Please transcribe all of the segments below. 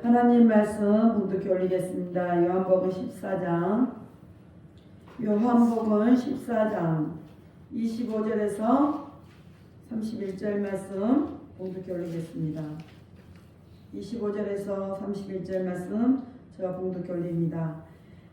하나님 말씀 봉독해 올리겠습니다. 요한복음 14장 25절에서 31절 말씀 봉독해 올리겠습니다. 25절에서 31절 말씀 제가 봉독해 올립니다.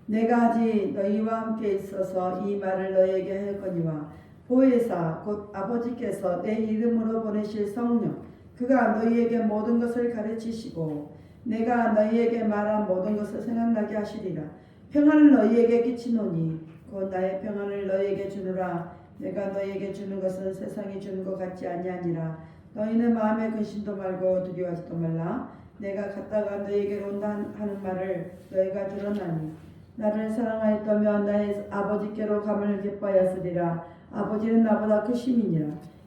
내가 아직 너희와 함께 있어서 이 말을 너희에게 할 거니와 보혜사 곧 아버지께서 내 이름으로 보내실 성령 그가 너희에게 모든 것을 가르치시고 내가 너희에게 말한 모든 것을 생각나게 하시리라. 평안을 너희에게 끼치노니 곧 나의 평안을 너희에게 주노라. 내가 너희에게 주는 것은 세상이 주는 것 같지 아니하니라. 너희는 마음에 근심도 말고 두려워하지도 말라. 내가 갔다가 너희에게로 온다 하는 말을 너희가 들었나니 나를 사랑하였다면 나의 아버지께로 감을 기뻐하였으리라. 아버지는 나보다 크심이니라.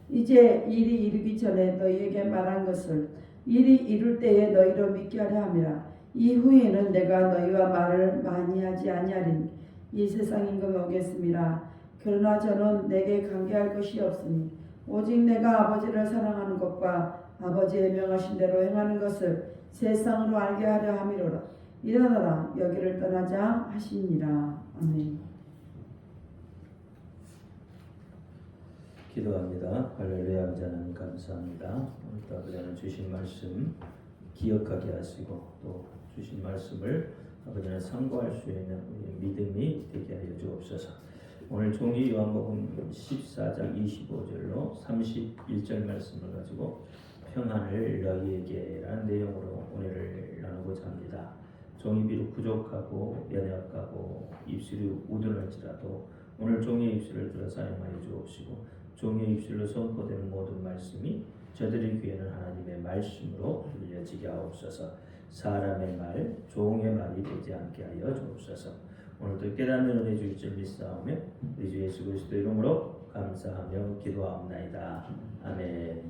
이제 일이 이르기 전에 너희에게 말한 것을 일이 이룰 때에 너희로 믿게 하려 함이라. 이후에는 내가 너희와 말을 많이 하지 아니하리니 이 세상 임금이 오겠습니다. 그러나 저는 내게 관계할 것이 없으니 오직 내가 아버지를 사랑하는 것과 아버지의 명하신 대로 행하는 것을 세상으로 알게 하려 함이로라. 일어나라 여기를 떠나자 하시니라. 아멘. 기도합니다. 할렐루야. 아버지 하나님 감사합니다. 오늘도 아버지 하나님 주신 말씀 기억하게 하시고 또 주신 말씀을 아버지 하나님 상고할 수 있는 우리의 믿음이 되게 하여 주옵소서. 오늘 종이 요한복음 14장 25절로 31절 말씀을 가지고 평안을 너희에게 라는 내용으로 오늘을 나누고자 합니다. 종이 비록 부족하고 연약하고 입술이 우둔할지라도 오늘 종이의 입술을 들어 사용하여 주옵시고 종이의 입술로 선포되는 모든 말씀이 저들의 귀에는 하나님의 말씀으로 들려지게 하옵소서. 사람의 말, 종의 말이 되지 않게 하여 주옵소서. 오늘도 깨닫는 은혜 주실 줄 믿사오며 우리 주 예수 그리스도 이름으로 감사하며 기도하옵나이다. 아멘.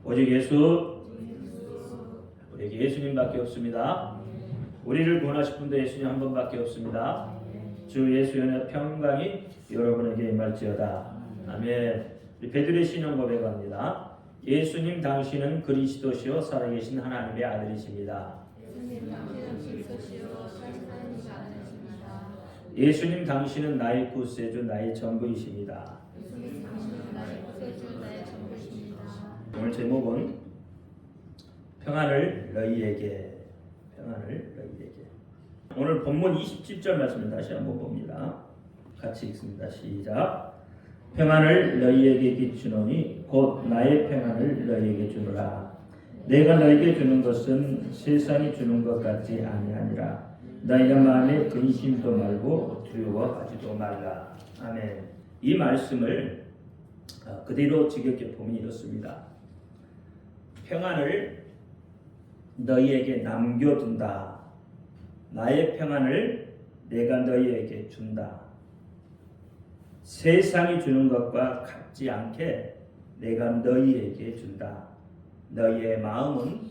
오직 예수, 우리에게 예수님밖에 없습니다. 우리를 구원하실 분도 예수님 한 분밖에 없습니다. 주 예수의 평강이 여러분에게 임할지어다. 아멘. 베드로의 신앙 고백합니다. 예수님 당신은 그리스도시요 살아계신 하나님의 아들이십니다. 예수님 당신은 나의 구세주 나의 전부이십니다. 오늘 제목은 평안을 너희에게. 오늘 본문 27절 말씀을 다시 한번 봅니다. 같이 읽습니다. 시작. 평안을 너희에게 끼치노니 곧 나의 평안을 너희에게 주노라. 내가 너희에게 주는 것은 세상이 주는 것 같지 아니하니라. 너희가 마음에 근심도 말고 두려워하지도 말라. 아멘. 이 말씀을 그대로 직역해 보면 이렇습니다. 평안을 너희에게 남겨둔다. 나의 평안을 내가 너희에게 준다. 세상이 주는 것과 같지 않게 내가 너희에게 준다. 너희의 마음은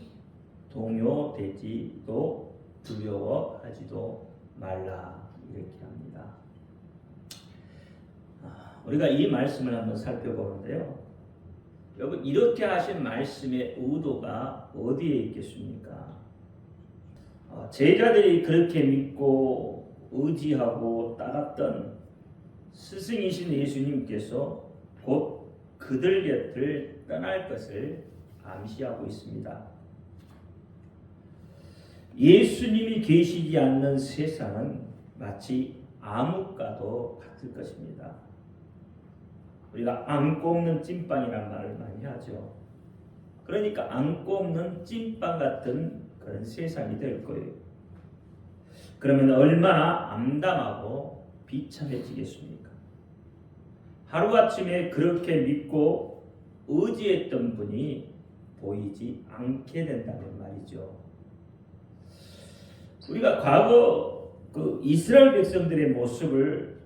동요되지도 두려워하지도 말라. 이렇게 합니다. 우리가 이 말씀을 한번 살펴보는데요. 여러분 이렇게 하신 말씀의 의도가 어디에 있겠습니까? 제자들이 그렇게 믿고 의지하고 따랐던 스승이신 예수님께서 곧 그들 곁을 떠날 것을 암시하고 있습니다. 예수님이 계시지 않는 세상은 마치 암흑과도 같을 것입니다. 우리가 안고 없는 찐빵이란 말을 많이 하죠. 그러니까 안고 없는 찐빵 같은 그런 세상이 될 거예요. 그러면 얼마나 암담하고 비참해지겠습니까? 하루아침에 그렇게 믿고 의지했던 분이 보이지 않게 된다는 말이죠. 우리가 과거 그 이스라엘 백성들의 모습을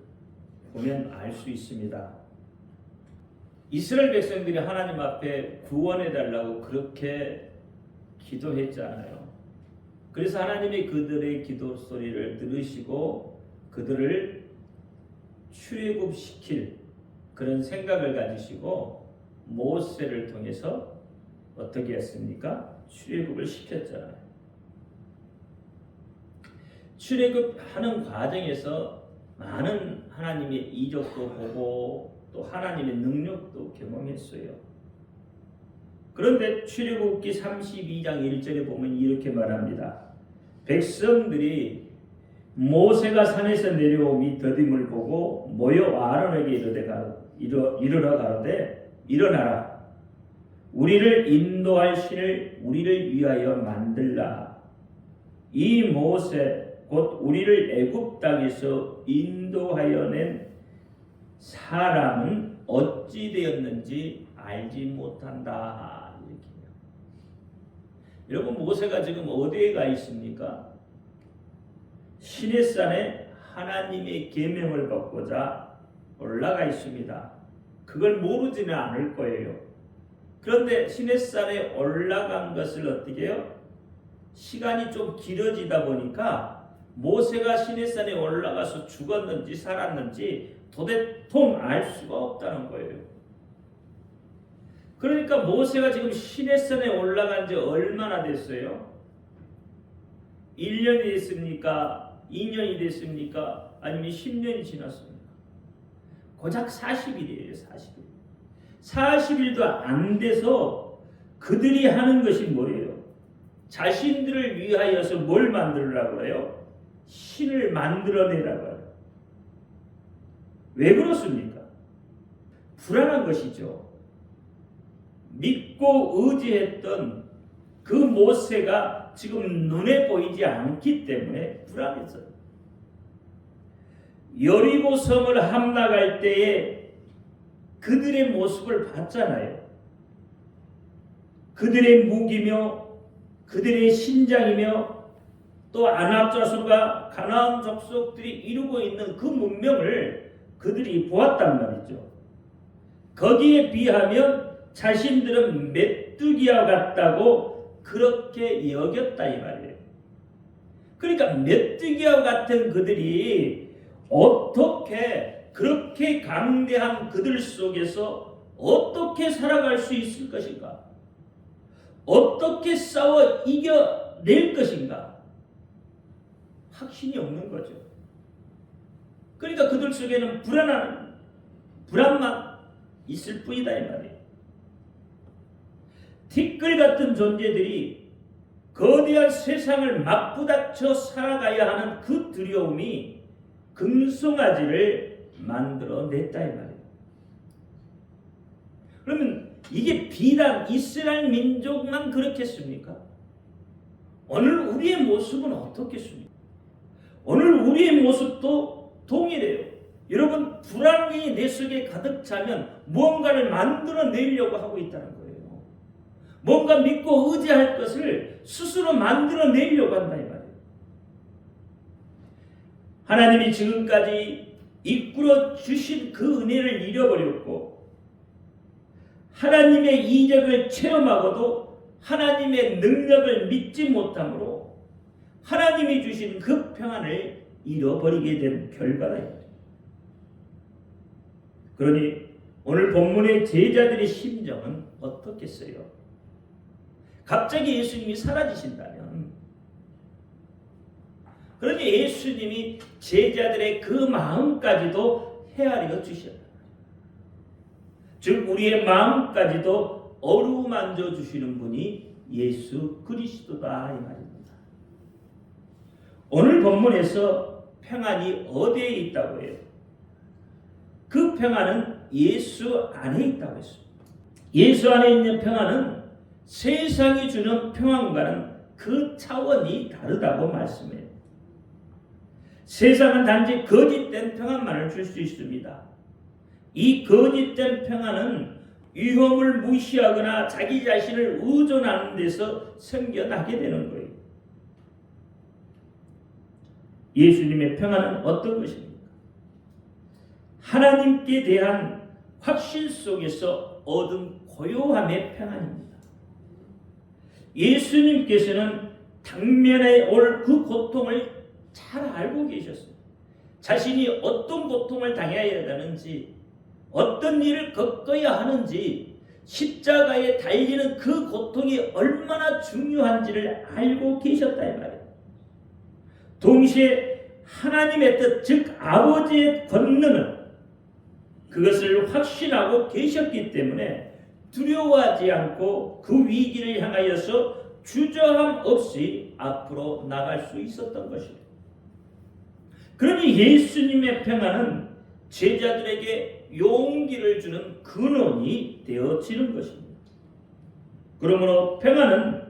보면 알 수 있습니다. 이스라엘 백성들이 하나님 앞에 구원해달라고 그렇게 기도했잖아요. 그래서 하나님이 그들의 기도 소리를 들으시고 그들을 출애굽시킬 그런 생각을 가지시고 모세를 통해서 어떻게 했습니까? 출애굽을 시켰잖아요. 출애굽하는 과정에서 많은 하나님의 이적도 보고 또 하나님의 능력도 경험했어요. 그런데 출애굽기 32장 1절에 보면 이렇게 말합니다. 백성들이 모세가 산에서 내려오미 더딤을 보고 모여 아론에게 이르러 가로되 일어나라 우리를 인도할 신을 우리를 위하여 만들라. 이 모세 곧 우리를 애굽 땅에서 인도하여 낸 사람은 어찌 되었는지 알지 못한다. 이렇게요. 여러분 모세가 지금 어디에 가 있습니까? 시내산에 하나님의 계명을 받고자 올라가 있습니다. 그걸 모르지는 않을 거예요. 그런데 시내산에 올라간 것을 어떻게 해요? 시간이 좀 길어지다 보니까 모세가 시내산에 올라가서 죽었는지 살았는지 도대체 알 수가 없다는 거예요. 그러니까 모세가 지금 시내산에 올라간 지 얼마나 됐어요? 1년이 됐습니까? 2년이 됐습니까? 아니면 10년이 지났습니까? 고작 40일이에요. 40일. 40일도 안 돼서 그들이 하는 것이 뭐예요? 자신들을 위하여서 뭘 만들으라고 해요? 신을 만들어내라고 해요. 왜 그렇습니까? 불안한 것이죠. 믿고 의지했던 그 모세가 지금 눈에 보이지 않기 때문에 불안했어요. 여리고 성을 함락할 때에 그들의 모습을 봤잖아요. 그들의 무기며 그들의 신장이며 또 아낙 자손과 가나안 족속들이 이루고 있는 그 문명을 그들이 보았단 말이죠. 거기에 비하면 자신들은 메뚜기와 같다고 그렇게 여겼다 이 말이에요. 그러니까 메뚜기와 같은 그들이 어떻게 그렇게 강대한 그들 속에서 어떻게 살아갈 수 있을 것인가? 어떻게 싸워 이겨낼 것인가? 확신이 없는 거죠. 그러니까 그들 속에는 불안만 있을 뿐이다 이 말이에요. 티끌 같은 존재들이 거대한 세상을 맞부닥쳐 살아가야 하는 그 두려움이 금송아지를 만들어냈다 이 말이에요. 그러면 이게 비단 이스라엘 민족만 그렇겠습니까? 오늘 우리의 모습은 어떻겠습니까? 오늘 우리의 모습도 동일해요. 여러분 불안이 내 속에 가득 차면 무언가를 만들어내려고 하고 있다는 거예요. 뭔가 믿고 의지할 것을 스스로 만들어내려고 한다 이 말이에요. 하나님이 지금까지 이끌어 주신 그 은혜를 잃어버렸고 하나님의 이적을 체험하고도 하나님의 능력을 믿지 못함으로 하나님이 주신 그 평안을 잃어버리게 된 결과다. 그러니 오늘 본문의 제자들의 심정은 어떻겠어요? 갑자기 예수님이 사라지신다면, 그러니 예수님이 제자들의 그 마음까지도 헤아려 주셨다. 즉 우리의 마음까지도 어루만져 주시는 분이 예수 그리스도다 이 말입니다. 오늘 본문에서 평안이 어디에 있다고 해요? 그 평안은 예수 안에 있다고 했습니다. 예수 안에 있는 평안은 세상이 주는 평안과는 그 차원이 다르다고 말씀해요. 세상은 단지 거짓된 평안만을 줄 수 있습니다. 이 거짓된 평안은 위험을 무시하거나 자기 자신을 의존하는 데서 생겨나게 되는 거예요. 예수님의 평안은 어떤 것입니까? 하나님께 대한 확신 속에서 얻은 고요함의 평안입니다. 예수님께서는 당면에 올 그 고통을 잘 알고 계셨습니다. 자신이 어떤 고통을 당해야 되는지, 어떤 일을 겪어야 하는지, 십자가에 달리는 그 고통이 얼마나 중요한지를 알고 계셨다 이 말이에요. 동시에 하나님의 뜻, 즉 아버지의 권능은 그것을 확신하고 계셨기 때문에 두려워하지 않고 그 위기를 향하여서 주저함 없이 앞으로 나갈 수 있었던 것입니다. 그러니 예수님의 평안은 제자들에게 용기를 주는 근원이 되어지는 것입니다. 그러므로 평안은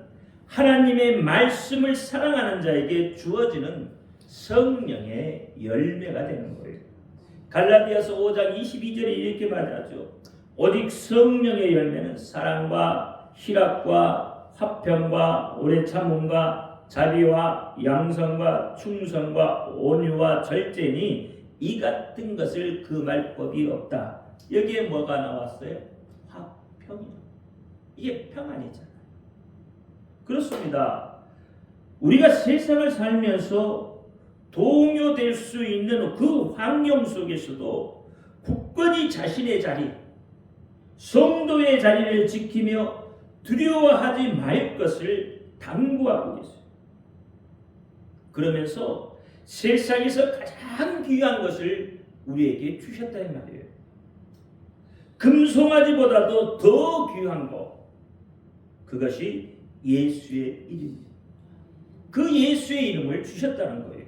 하나님의 말씀을 사랑하는 자에게 주어지는 성령의 열매가 되는 거예요. 갈라디아서 5장 22절에 이렇게 말하죠. 오직 성령의 열매는 사랑과 희락과 화평과 오래 참음과 자비와 양선과 충성과 온유와 절제니 이 같은 것을 금할 법이 없다. 여기에 뭐가 나왔어요? 화평이요. 이게 평안이잖아요. 그렇습니다. 우리가 세상을 살면서 동요될 수 있는 그 환경 속에서도 굳건히 자신의 자리, 성도의 자리를 지키며 두려워하지 말 것을 당부하고 계세요. 그러면서 세상에서 가장 귀한 것을 우리에게 주셨다 이 말이에요. 금송아지보다도 더 귀한 것, 그것이 예수의 이름입니다. 그 예수의 이름을 주셨다는 거예요.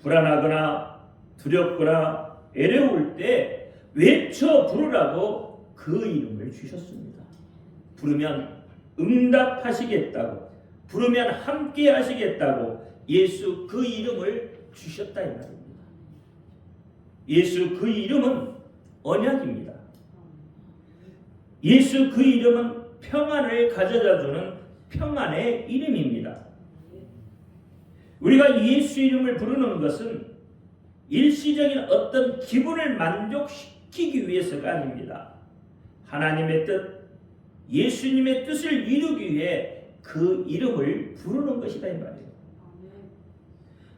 불안하거나 두렵거나 애려올 때 외쳐 부르라고 그 이름을 주셨습니다. 부르면 응답하시겠다고, 부르면 함께 하시겠다고 예수 그 이름을 주셨다 이 말입니다. 예수 그 이름은 언약입니다. 예수 그 이름은 평안을 가져다주는 평안의 이름입니다. 우리가 예수 이름을 부르는 것은 일시적인 어떤 기분을 만족시키기 위해서가 아닙니다. 하나님의 뜻, 예수님의 뜻을 이루기 위해 그 이름을 부르는 것이다 이 말이에요.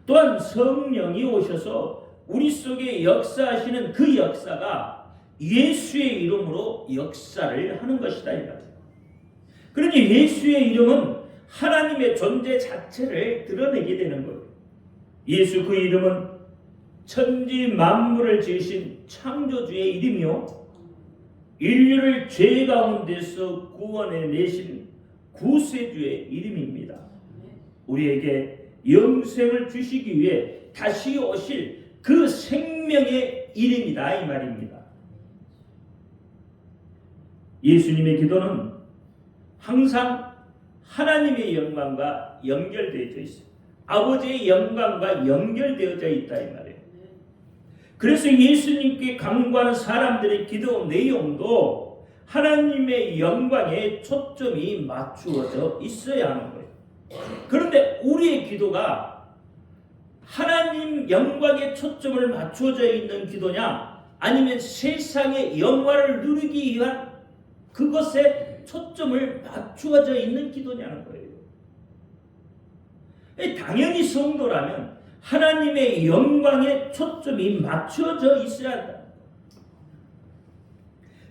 또한 성령이 오셔서 우리 속에 역사하시는 그 역사가 예수의 이름으로 역사를 하는 것이다 이 말이에요. 그러니 예수의 이름은 하나님의 존재 자체를 드러내게 되는 거예요. 예수 그 이름은 천지 만물을 지으신 창조주의 이름이요, 인류를 죄 가운데서 구원해 내신 구세주의 이름입니다. 우리에게 영생을 주시기 위해 다시 오실 그 생명의 이름이다 이 말입니다. 예수님의 기도는 항상 하나님의 영광과 연결되어져 있어요. 아버지의 영광과 연결되어져 있다 이 말이에요. 그래서 예수님께 간구하는 사람들의 기도 내용도 하나님의 영광에 초점이 맞추어져 있어야 하는 거예요. 그런데 우리의 기도가 하나님 영광에 초점을 맞추어져 있는 기도냐, 아니면 세상의 영광을 누리기 위한 그것에 초점을 맞추어져 있는 기도냐는 거예요. 당연히 성도라면 하나님의 영광에 초점이 맞춰져 있어야 한다.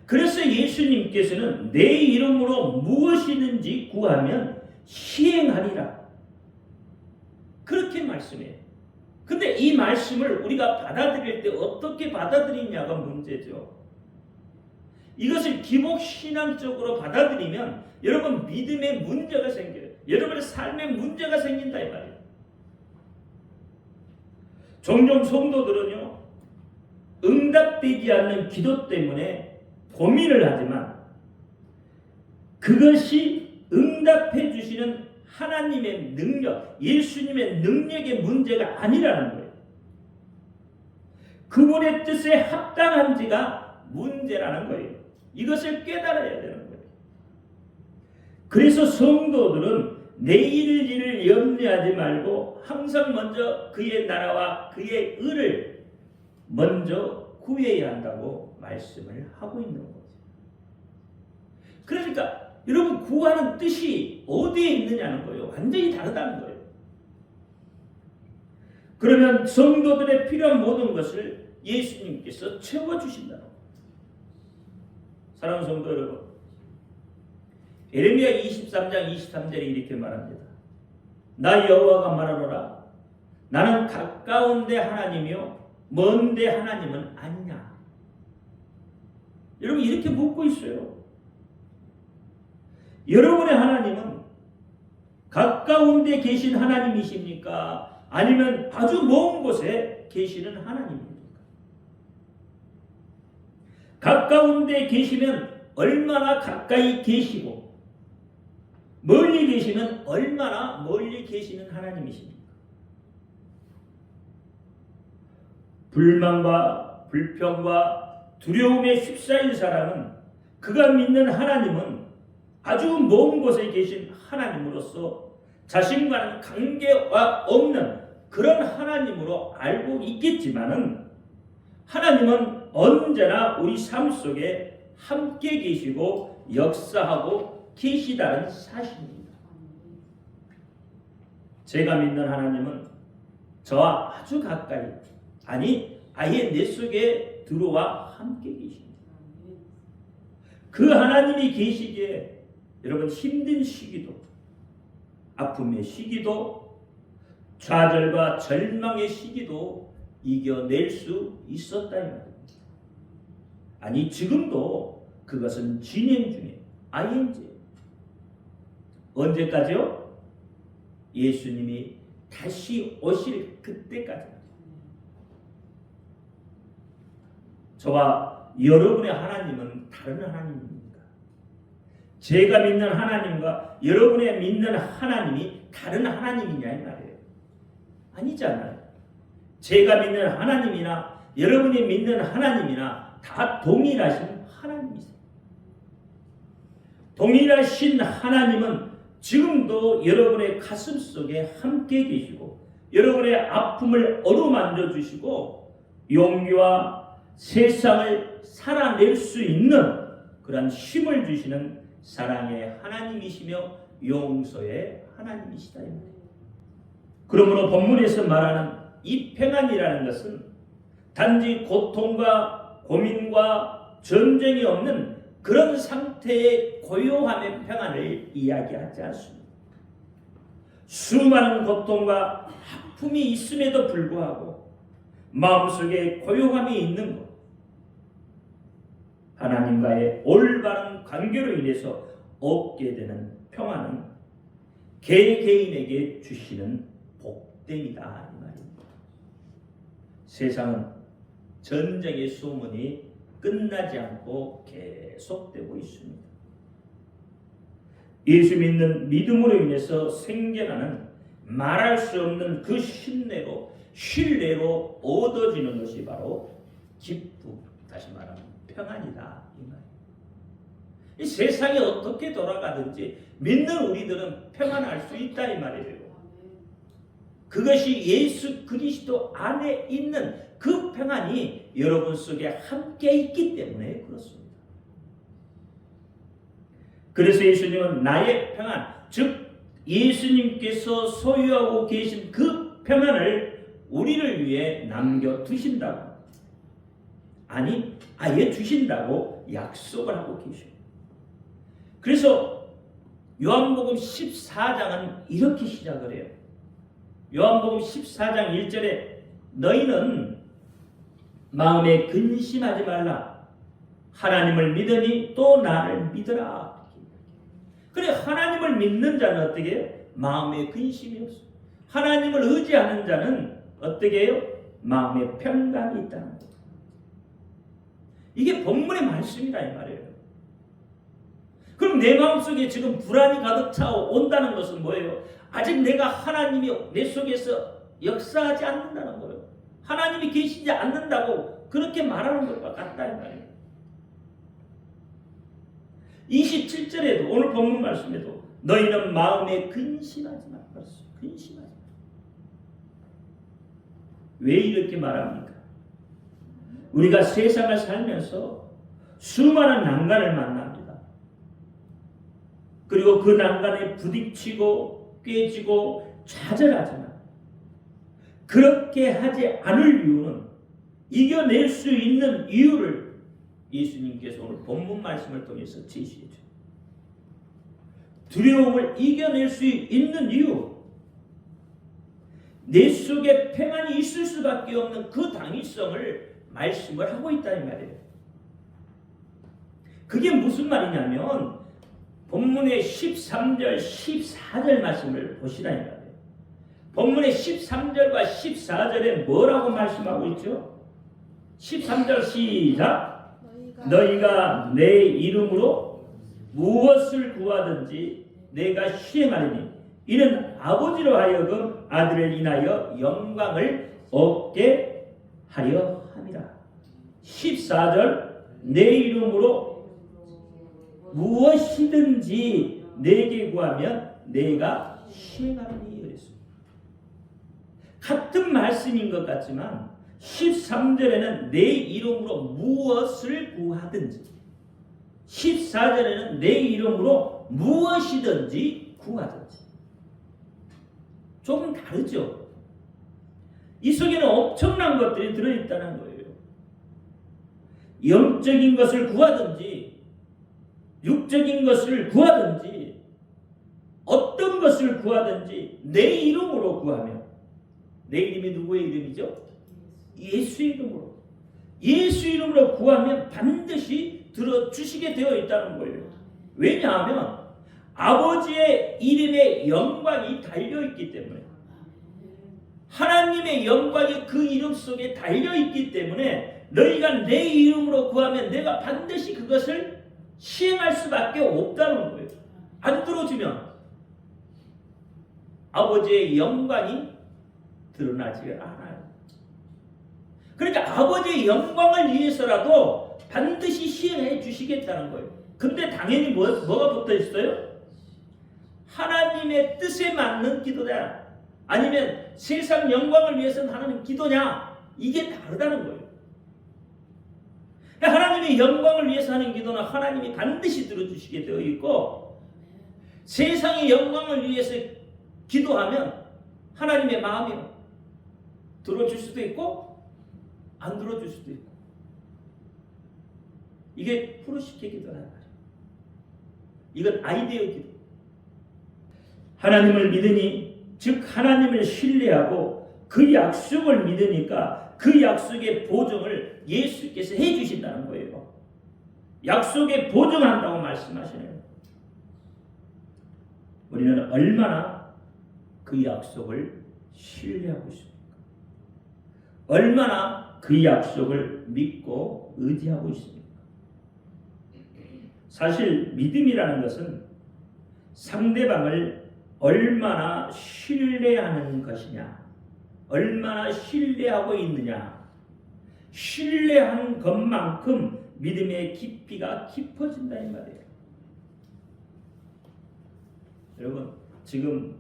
그래서 예수님께서는 내 이름으로 무엇이든지 구하면 시행하리라, 그렇게 말씀해요. 근데 이 말씀을 우리가 받아들일 때 어떻게 받아들이냐가 문제죠. 이것을 기복신앙적으로 받아들이면 여러분 믿음에 문제가 생겨요. 여러분의 삶에 문제가 생긴다 이 말이에요. 종종 성도들은요, 응답되지 않는 기도 때문에 고민을 하지만 그것이 응답해 주시는 하나님의 능력, 예수님의 능력의 문제가 아니라는 거예요. 그분의 뜻에 합당한지가 문제라는 거예요. 이것을 깨달아야 되는 거예요. 그래서 성도들은 내일 일을 염려하지 말고 항상 먼저 그의 나라와 그의 의를 먼저 구해야 한다고 말씀을 하고 있는 거죠. 그러니까 여러분 구하는 뜻이 어디에 있느냐는 거예요. 완전히 다르다는 거예요. 그러면 성도들의 필요한 모든 것을 예수님께서 채워주신다는 거예요. 사랑하는 성도 여러분, 예레미야 23장 23절에 이렇게 말합니다. 나 여호와가 말하노라. 나는 가까운데 하나님이요 먼데 하나님은 아니냐? 여러분 이렇게 묻고 있어요. 여러분의 하나님은 가까운 데 계신 하나님이십니까? 아니면 아주 먼 곳에 계시는 하나님입니까? 가까운 데 계시면 얼마나 가까이 계시고 멀리 계시면 얼마나 멀리 계시는 하나님이십니까? 불만과 불평과 두려움에 휩싸인 사람은 그가 믿는 하나님은 아주 먼 곳에 계신 하나님으로서 자신과는 관계가 없는 그런 하나님으로 알고 있겠지만은 하나님은 언제나 우리 삶 속에 함께 계시고 역사하고 계시다는 사실입니다. 제가 믿는 하나님은 저와 아주 가까이 아니 아예 내 속에 들어와 함께 계십니다. 그 하나님이 계시기에 여러분 힘든 시기도 아픔의 시기도 좌절과 절망의 시기도 이겨낼 수 있었다 이 말입니다. 아니 지금도 그것은 진행 중에 ING 언제까지요? 예수님이 다시 오실 그때까지. 저와 여러분의 하나님은 다른 하나님입니까? 제가 믿는 하나님과 여러분의 믿는 하나님이 다른 하나님이냐 이 말이에요. 아니잖아요. 제가 믿는 하나님이나 여러분이 믿는 하나님이나 다 동일하신 하나님이세요. 동일하신 하나님은 지금도 여러분의 가슴 속에 함께 계시고 여러분의 아픔을 어루만져 주시고 용기와 세상을 살아낼 수 있는 그런 힘을 주시는 사랑의 하나님이시며 용서의 하나님이시다. 그러므로 본문에서 말하는 이 평안이라는 것은 단지 고통과 고민과 전쟁이 없는 그런 상태의 고요함의 평안을 이야기하지 않습니다. 수많은 고통과 아픔이 있음에도 불구하고 마음속에 고요함이 있는 것, 하나님과의 올바른 관계로 인해서 얻게 되는 평안은 개개인에게 주시는 복됨이다 이 말입니다. 세상은 전쟁의 소문이 끝나지 않고 계속되고 있습니다. 예수 믿는 믿음으로 인해서 생겨나는 말할 수 없는 그 신뢰로 얻어지는 것이 바로 기쁨, 다시 말하면 평안이다 이 말이에요. 이 세상이 어떻게 돌아가든지 믿는 우리들은 평안할 수 있다 이 말이에요. 그것이 예수 그리스도 안에 있는 그 평안이 여러분 속에 함께 있기 때문에 그렇습니다. 그래서 예수님은 나의 평안, 즉 예수님께서 소유하고 계신 그 평안을 우리를 위해 남겨두신다고, 아니 아예 주신다고 약속을 하고 계십니다. 그래서 요한복음 14장은 이렇게 시작을 해요. 요한복음 14장 1절에 너희는 마음에 근심하지 말라. 하나님을 믿으니 또 나를 믿으라. 그래 하나님을 믿는 자는 어떻게 해요? 마음에 근심이 없어. 하나님을 의지하는 자는 어떻게 해요? 마음에 평강이 있다는 거예요. 이게 본문의 말씀이라 이 말이에요. 그럼 내 마음속에 지금 불안이 가득 차온다는 것은 뭐예요? 아직 내가 하나님이 내 속에서 역사하지 않는다는 거예요. 하나님이 계시지 않는다고 그렇게 말하는 것과 같다 이 말이에요. 27절에도 오늘 본문 말씀에도 너희는 마음에 근심하지 마. 근심하지 마. 왜 이렇게 말합니까? 우리가 세상을 살면서 수많은 난관을 만납니다. 그리고 그 난관에 부딪히고 깨지고 좌절하지만 그렇게 하지 않을 이유는, 이겨낼 수 있는 이유를 예수님께서 오늘 본문 말씀을 통해서 제시해줘요. 두려움을 이겨낼 수 있는 이유, 내 속에 평안이 있을 수밖에 없는 그 당위성을 말씀을 하고 있다는 말이에요. 그게 무슨 말이냐면 본문의 13절, 14절 말씀을 보시라는 말이에요. 본문의 13절과 14절에 뭐라고 말씀하고 있죠? 13절 시작. 너희가 내 이름으로 무엇을 구하든지 내가 시행하리니 이는 아버지로 하여금 아들을 인하여 영광을 얻게 하려 함이라. 14절 내 이름으로 무엇이든지 내게 구하면 내가 시행하리니 그랬습니다. 같은 말씀인 것 같지만 13절에는 내 이름으로 무엇을 구하든지 14절에는 내 이름으로 무엇이든지 구하든지 조금 다르죠. 이 속에는 엄청난 것들이 들어있다는 거예요. 영적인 것을 구하든지 육적인 것을 구하든지 어떤 것을 구하든지 내 이름으로 구하면 내 이름이 누구의 이름이죠? 예수의 이름으로. 예수 이름으로 구하면 반드시 들어주시게 되어 있다는 거예요. 왜냐하면 아버지의 이름에 영광이 달려있기 때문에 하나님의 영광이 그 이름 속에 달려있기 때문에 너희가 내 이름으로 구하면 내가 반드시 그것을 시행할 수밖에 없다는 거예요. 안 들어주면 아버지의 영광이 드러나지 않아요. 그러니까 아버지의 영광을 위해서라도 반드시 시행해 주시겠다는 거예요. 근데 당연히 뭐가 붙어 있어요? 하나님의 뜻에 맞는 기도냐 아니면 세상 영광을 위해서 하는 기도냐 이게 다르다는 거예요. 하나님의 영광을 위해서 하는 기도는 하나님이 반드시 들어주시게 되어 있고 세상의 영광을 위해서 기도하면 하나님의 마음이 들어줄 수도 있고 안 들어줄 수도 있고 이게 프로시케 기도라는 말이에요. 이건 아이디어 기도. 하나님을 믿으니 즉 하나님을 신뢰하고 그 약속을 믿으니까 그 약속의 보증을 예수께서 해주신다는 거예요. 약속에 보증한다고 말씀하시네요. 우리는 얼마나 그 약속을 신뢰하고 있습니까? 얼마나 그 약속을 믿고 의지하고 있습니까? 사실 믿음이라는 것은 상대방을 얼마나 신뢰하는 것이냐, 얼마나 신뢰하고 있느냐, 신뢰한 것만큼 믿음의 깊이가 깊어진다 이 말이에요. 여러분 지금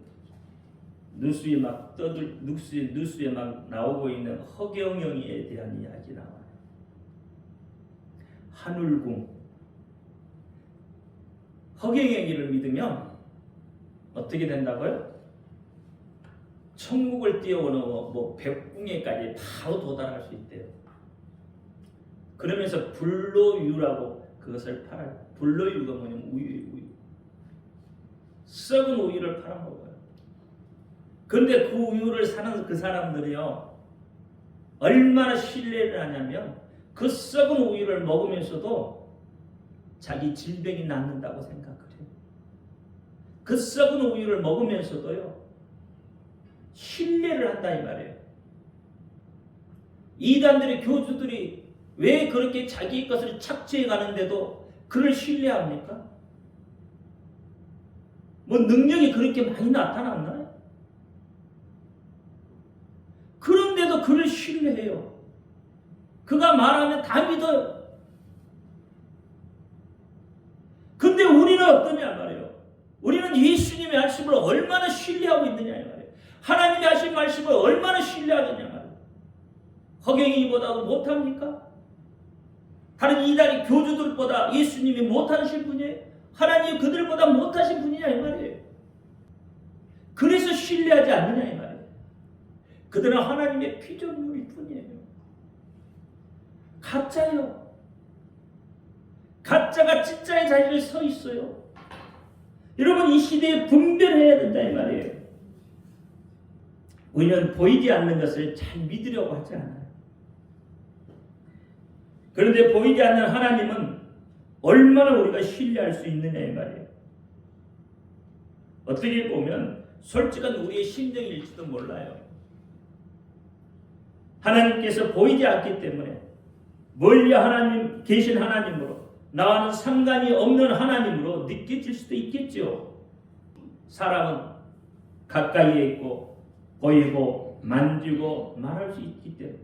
뉴스에 막 뉴스에 막 나오고 있는 허경영에 대한 이야기 나와요. 한울궁. 허경영이를 믿으면 어떻게 된다고요? 천국을 뛰어오는 백궁에까지 바로 도달할 수 있대요. 그러면서 불로유라고 그것을 팔아요. 불로유가 뭐냐면 우유예요. 우유. 썩은 우유를 팔아먹어요. 그런데 그 우유를 사는 그 사람들이요 얼마나 신뢰를 하냐면 그 썩은 우유를 먹으면서도 자기 질병이 낫는다고 생각을 해요. 그 썩은 우유를 먹으면서도요 신뢰를 한다 이 말이에요. 이단들의 교주들이 왜 그렇게 자기 것을 착취해 가는데도 그를 신뢰합니까? 뭐 능력이 그렇게 많이 나타났나요? 그런데도 그를 신뢰해요. 그가 말하면 다 믿어요. 근데 우리는 어떠냐 말이에요. 우리는 예수님의 말씀을 얼마나 신뢰하고 있느냐 말이에요. 하나님이 하신 말씀을 얼마나 신뢰하느냐 말이에요. 허경이보다도 못합니까? 다른 이단의 교주들보다 예수님이 못하신 분이에요? 하나님이 그들보다 못하신 분이냐 이 말이에요. 그래서 신뢰하지 않느냐 이 말이에요. 그들은 하나님의 피조물일 뿐이에요. 가짜요. 가짜가 진짜의 자리에 서 있어요. 여러분 이 시대에 분별해야 된다 이 말이에요. 우리는 보이지 않는 것을 잘 믿으려고 하지 않아요. 그런데 보이지 않는 하나님은 얼마나 우리가 신뢰할 수 있느냐 이 말이에요. 어떻게 보면 솔직한 우리의 심정일지도 몰라요. 하나님께서 보이지 않기 때문에 멀리 하나님 계신 하나님으로 나와는 상관이 없는 하나님으로 느껴질 수도 있겠죠. 사람은 가까이에 있고 보이고 만지고 말할 수 있기 때문에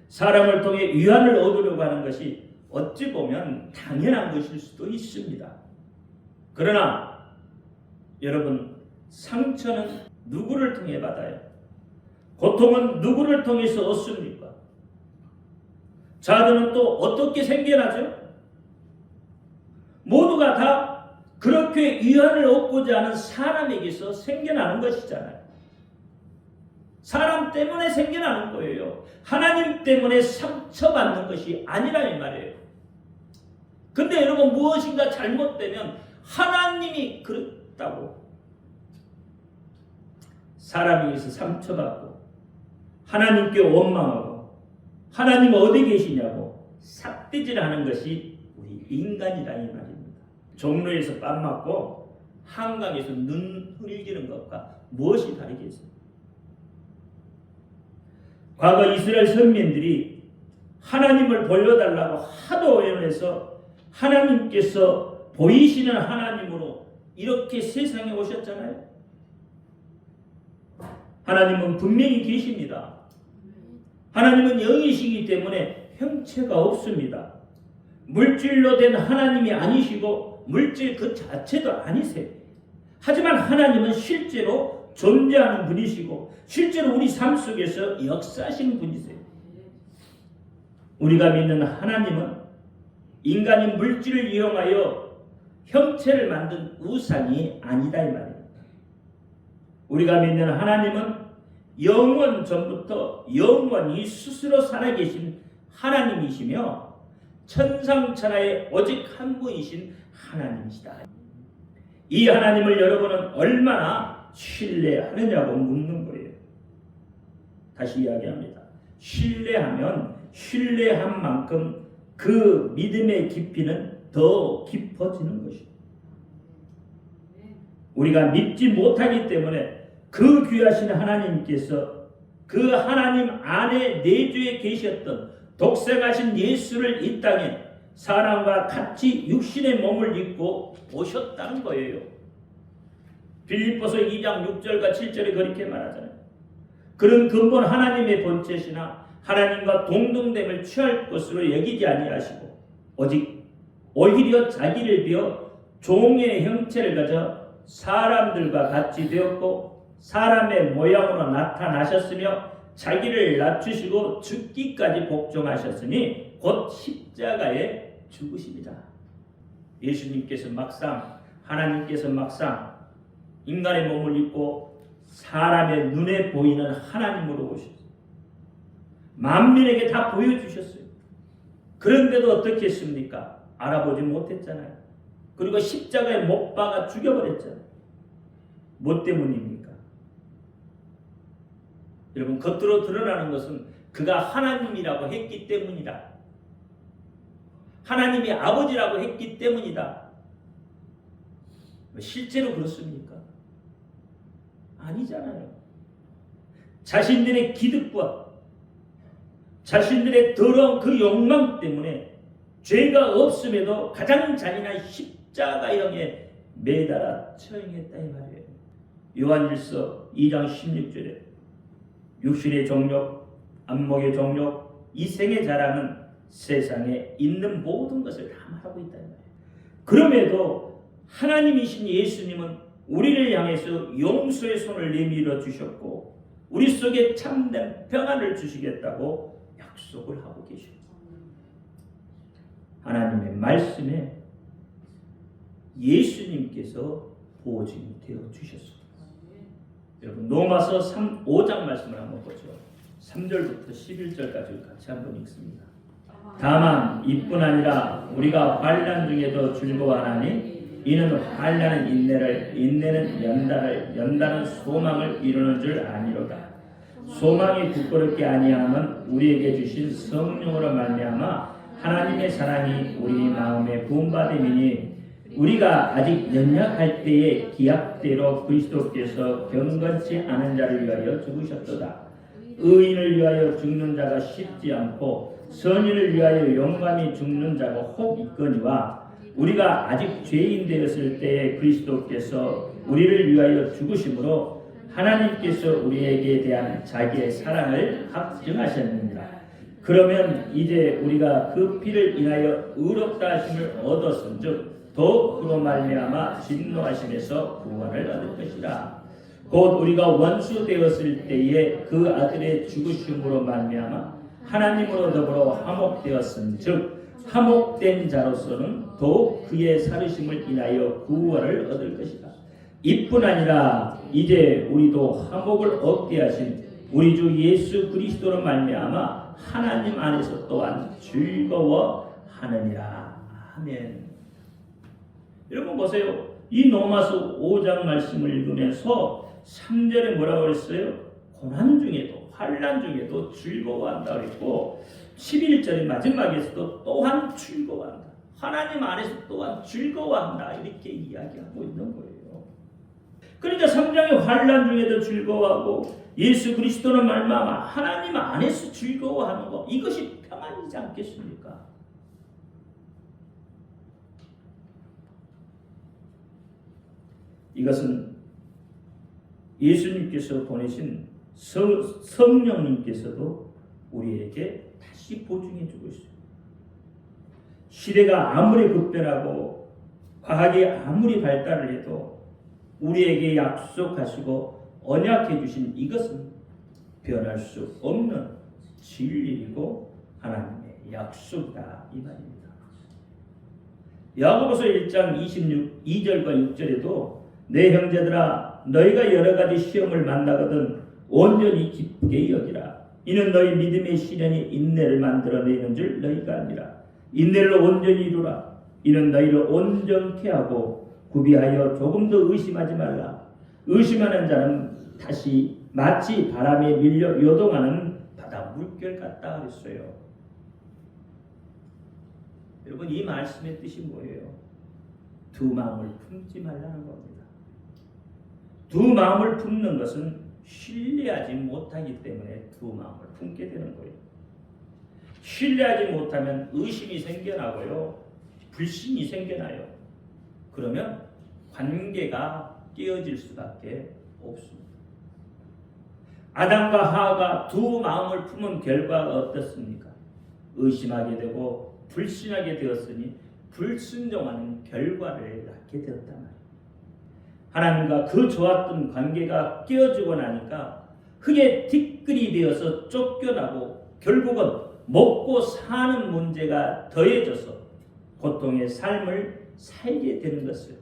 사람을 통해 위안을 얻으려고 하는 것이 어찌 보면 당연한 것일 수도 있습니다. 그러나 여러분, 상처는 누구를 통해 받아요? 고통은 누구를 통해서 얻습니까? 자들은 또 어떻게 생겨나죠? 모두가 다 그렇게 위안을 얻고자 하는 사람에게서 생겨나는 것이잖아요. 사람 때문에 생겨나는 거예요. 하나님 때문에 상처받는 것이 아니라는 말이에요. 근데 여러분, 무엇인가 잘못되면 하나님이 그렇다고 사람에게서 상처받고 하나님께 원망하고 하나님 어디 계시냐고 삿대질하는 것이 우리 인간이라는 말입니다. 종로에서 뺨 맞고 한강에서 눈 흘리는 것과 무엇이 다르겠습니까? 과거 이스라엘 선민들이 하나님을 보여달라고 하도 애원해서 하나님께서 보이시는 하나님으로 이렇게 세상에 오셨잖아요. 하나님은 분명히 계십니다. 하나님은 영이시기 때문에 형체가 없습니다. 물질로 된 하나님이 아니시고 물질 그 자체도 아니세요. 하지만 하나님은 실제로 존재하는 분이시고 실제로 우리 삶 속에서 역사하시는 분이세요. 우리가 믿는 하나님은 인간이 물질을 이용하여 형체를 만든 우상이 아니다 이 말입니다. 우리가 믿는 하나님은 영원 전부터 영원히 스스로 살아계신 하나님이시며 천상천하에 오직 한 분이신 하나님이시다. 이 하나님을 여러분은 얼마나 신뢰하느냐고 묻는 거예요. 다시 이야기합니다. 신뢰하면 신뢰한 만큼 그 믿음의 깊이는 더 깊어지는 것입니다. 우리가 믿지 못하기 때문에 그 귀하신 하나님께서 그 하나님 안에 내주에 계셨던 독생하신 예수를 이 땅에 사람과 같이 육신의 몸을 입고 오셨다는 거예요. 빌립보서 2장 6절과 7절에 그렇게 말하잖아요. 그런 근본 하나님의 본체시나 하나님과 동등됨을 취할 것으로 여기지 아니하시고 오직 오히려 자기를 비어 종의 형체를 가져 사람들과 같이 되었고 사람의 모양으로 나타나셨으며 자기를 낮추시고 죽기까지 복종하셨으니 곧 십자가에 죽으십니다. 예수님께서 막상 하나님께서 막상 인간의 몸을 입고 사람의 눈에 보이는 하나님으로 오셨어요. 만민에게 다 보여주셨어요. 그런데도 어떻게 했습니까? 알아보지 못했잖아요. 그리고 십자가에 못 박아 죽여버렸잖아요. 뭐 때문입니까? 여러분, 겉으로 드러나는 것은 그가 하나님이라고 했기 때문이다. 하나님이 아버지라고 했기 때문이다. 실제로 그렇습니까? 아니잖아요. 자신들의 기득과 자신들의 더러운 그 욕망 때문에 죄가 없음에도 가장 잔인한 십자가형에 매달아 처형했다 이 말이에요. 요한일서 2장 16절에 육신의 정욕, 안목의 정욕, 이생의 자랑은 세상에 있는 모든 것을 다 말하고 있다 이 말이에요. 그럼에도 하나님이신 예수님은 우리를 향해서 용서의 손을 내밀어 주셨고 우리 속에 참된 평안을 주시겠다고 약속을 하고 계십니다. 하나님의 말씀에 예수님께서 보증이 되어 주셨습니다. 여러분, 로마서 5장 말씀을 한번 보죠. 3절부터 11절까지 같이 한번 읽습니다. 다만 이뿐 아니라 우리가 환난 중에도 즐거워하나니 이는 환난은 인내를, 인내는 연단을, 연단은 소망을 이루는 줄 아니로다. 소망이 부끄럽게 아니하면 우리에게 주신 성령으로 말미암아 하나님의 사랑이 우리 마음에 부음받음이니 우리가 아직 연약할 때에 기약대로 그리스도께서 경건치 않은 자를 위하여 죽으셨도다. 의인을 위하여 죽는 자가 쉽지 않고 선인을 위하여 용감히 죽는 자가 혹 있거니와 우리가 아직 죄인 되었을 때에 그리스도께서 우리를 위하여 죽으심으로 하나님께서 우리에게 대한 자기의 사랑을 확증하셨느니라. 그러면 이제 우리가 그 피를 인하여 의롭다 하심을 얻었은즉 더욱 그로 말미암아 진노하심에서 구원을 얻을 것이라. 곧 우리가 원수 되었을 때에 그 아들의 죽으심으로 말미암아 하나님으로 더불어 화목되었은즉 화목된 자로서는 더욱 그의 살으심을 인하여 구원을 얻을 것이다. 이뿐 아니라 이제 우리도 화목을 얻게 하신 우리 주 예수 그리스도로 말미암아 하나님 안에서 또한 즐거워하느니라. 아멘. 여러분 보세요. 이 로마서 5장 말씀을 읽으면서 3절에 뭐라고 그랬어요? 고난 중에도 환난 중에도 즐거워한다 그랬고 11절의 마지막에서도 또한 즐거워한다. 하나님 안에서 또한 즐거워한다. 이렇게 이야기하고 있는 거예요. 그러니까 3장의 환난 중에도 즐거워하고 예수 그리스도는 말미암아 하나님 안에서 즐거워하는 것, 이것이 평안이지 않겠습니까? 이것은 예수님께서 보내신 성령님께서도 우리에게 다시 보증해 주고 있어요. 시대가 아무리 급변하고 과학이 아무리 발달을 해도 우리에게 약속하시고 언약해 주신 이것은 변할 수 없는 진리이고 하나님의 약속이다 이 말입니다. 야고보서 1장 22절과 6절에도 내 형제들아 너희가 여러 가지 시험을 만나거든 온전히 기쁘게 여기라. 이는 너희 믿음의 시련이 인내를 만들어내는 줄 너희가 아니라. 인내를 온전히 이루라. 이는 너희를 온전케 하고 구비하여 조금도 의심하지 말라. 의심하는 자는 다시 마치 바람에 밀려 요동하는 바다 물결 같다 그랬어요. 여러분 이 말씀의 뜻이 뭐예요? 두 마음을 품지 말라는 겁니다. 두 마음을 품는 것은 신뢰하지 못하기 때문에 두 마음을 품게 되는 거예요. 신뢰하지 못하면 의심이 생겨나고요. 불신이 생겨나요. 그러면 관계가 깨어질 수밖에 없습니다. 아담과 하와가 두 마음을 품은 결과가 어떻습니까? 의심하게 되고 불신하게 되었으니 불순종하는 결과를 낳게 되었단 말이에요. 하나님과 그 좋았던 관계가 깨어지고 나니까 흙에 티끌이 되어서 쫓겨나고 결국은 먹고 사는 문제가 더해져서 고통의 삶을 살게 되는 것을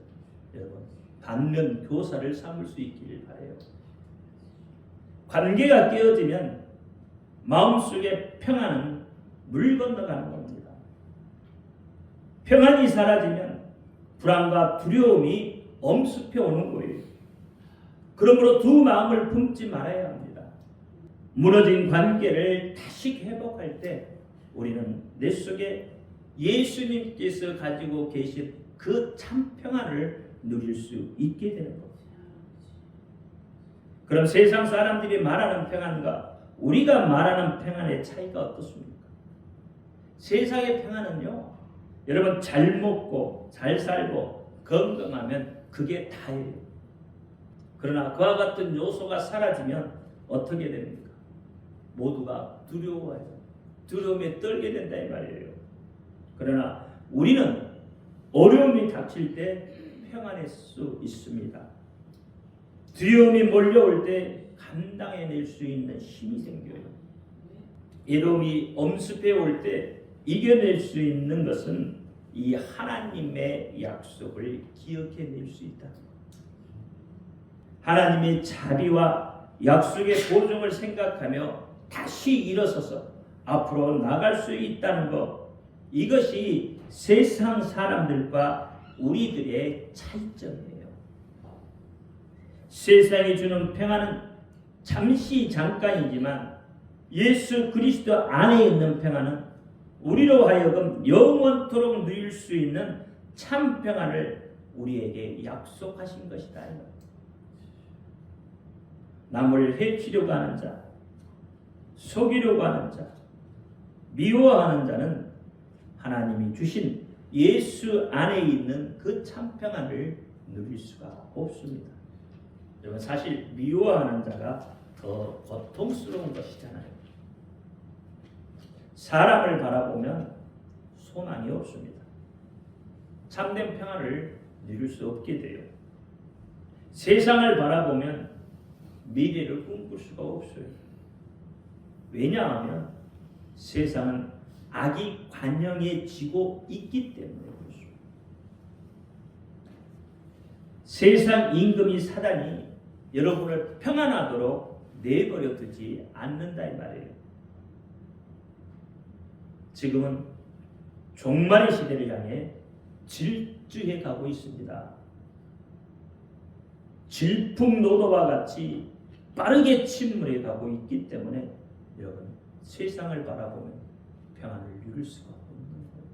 여러분 반면 교사를 삼을 수 있기를 바라요. 관계가 깨어지면 마음속에 평안은 물 건너가는 겁니다. 평안이 사라지면 불안과 두려움이 엄습해 오는 거예요. 그러므로 두 마음을 품지 말아야 합니다. 무너진 관계를 다시 회복할 때 우리는 내 속에 예수님께서 가지고 계신 그 참 평안을 누릴 수 있게 되는 겁니다. 그럼 세상 사람들이 말하는 평안과 우리가 말하는 평안의 차이가 어떻습니까? 세상의 평안은요, 여러분 잘 먹고 잘 살고 건강하면 그게 다예요. 그러나 그와 같은 요소가 사라지면 어떻게 됩니까? 모두가 두려워해요. 두려움에 떨게 된다 이 말이에요. 그러나 우리는 어려움이 닥칠 때 평안할 수 있습니다. 두려움이 몰려올 때 감당해낼 수 있는 힘이 생겨요. 외로움이 엄습해 올 때 이겨낼 수 있는 것은 이 하나님의 약속을 기억해낼 수 있다. 하나님의 자비와 약속의 보증을 생각하며 다시 일어서서 앞으로 나갈 수 있다는 것, 이것이 세상 사람들과 우리들의 차이점이에요. 세상이 주는 평안은 잠시 잠깐이지만 예수 그리스도 안에 있는 평안은 우리로 하여금 영원토록 누릴 수 있는 참 평안을 우리에게 약속하신 것이다. 남을 해치려고 하는 자, 속이려고 하는 자, 미워하는 자는 하나님이 주신 예수 안에 있는 그 참 평안을 누릴 수가 없습니다. 여러분, 사실 미워하는 자가 더 고통스러운 것이잖아요. 사람을 바라보면 소망이 없습니다. 참된 평안을 누릴 수 없게 돼요. 세상을 바라보면 미래를 꿈꿀 수가 없어요. 왜냐하면 세상은 악이 관영해지고 있기 때문에 그렇습니다. 세상 임금이 사단이 여러분을 평안하도록 내버려 두지 않는다 이 말이에요. 지금은 종말의 시대를 향해 질주해 가고 있습니다. 질풍노도와 같이 빠르게 침몰해 가고 있기 때문에 여러분, 세상을 바라보면 평안을 누릴 수가 없는 거예요.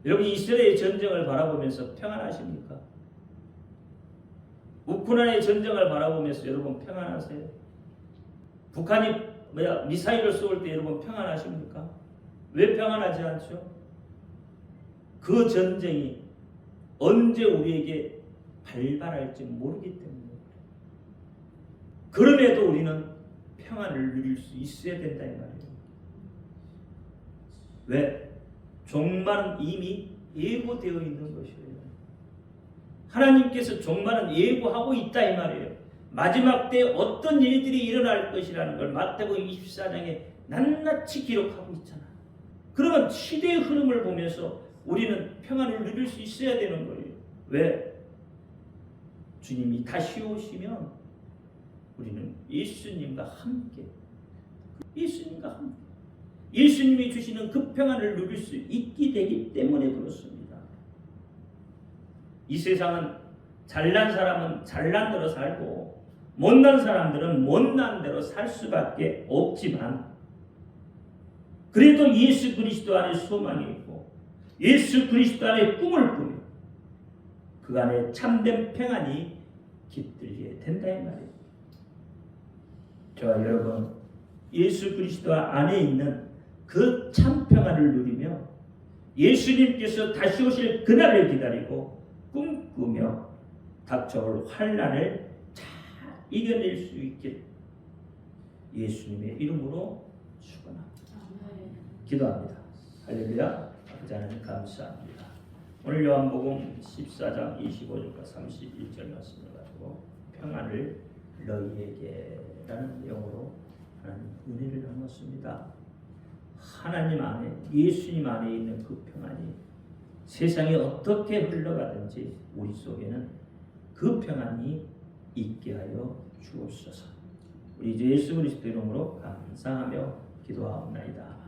여러분, 이스라엘 전쟁을 바라보면서 평안하십니까? 우크라이나의 전쟁을 바라보면서 여러분 평안하세요? 북한이 미사일을 쏠 때 여러분 평안하십니까? 왜 평안하지 않죠? 그 전쟁이 언제 우리에게 발발할지 모르기 때문에 그럼에도 우리는 평안을 누릴 수 있어야 된다 이 말이에요. 왜? 종말은 이미 예고되어 있는 것이에요. 하나님께서 종말은 예고하고 있다 이 말이에요. 마지막 때 어떤 일들이 일어날 것이라는 걸 마태복음 24장에 낱낱이 기록하고 있잖아. 그러면 시대의 흐름을 보면서 우리는 평안을 누릴 수 있어야 되는 거예요. 왜? 주님이 다시 오시면 우리는 예수님과 함께 예수님이 주시는 그 평안을 누릴 수 있게 되기 때문에 그렇습니다. 이 세상은 잘난 사람은 잘난 대로 살고 못난 사람들은 못난 대로 살 수밖에 없지만 그래도 예수 그리스도 안에 소망이 있고 예수 그리스도 안에 꿈을 꾸며 그 안에 참된 평안이 깃들게 된다 이 말이에요. 저와 여러분, 예수 그리스도 안에 있는 그 참 평안을 누리며 예수님께서 다시 오실 그날을 기다리고 꿈꾸며 닥쳐올 환난을 잘 이겨낼 수 있게 예수님의 이름으로 축원합니다. 기도합니다. 할렐루야. 아버지 하나님 감사합니다. 오늘 요한복음 14장 25절과 31절 말씀을 가지고 평안을 너희에게라는 내용으로 하나님 은혜를 나눴습니다. 하나님 안에 예수님 안에 있는 그 평안이 세상에 어떻게 흘러가든지 우리 속에는 그 평안이 있게 하여 주옵소서. 우리 예수 그리스도 이름으로 감사하며 기도하옵나이다.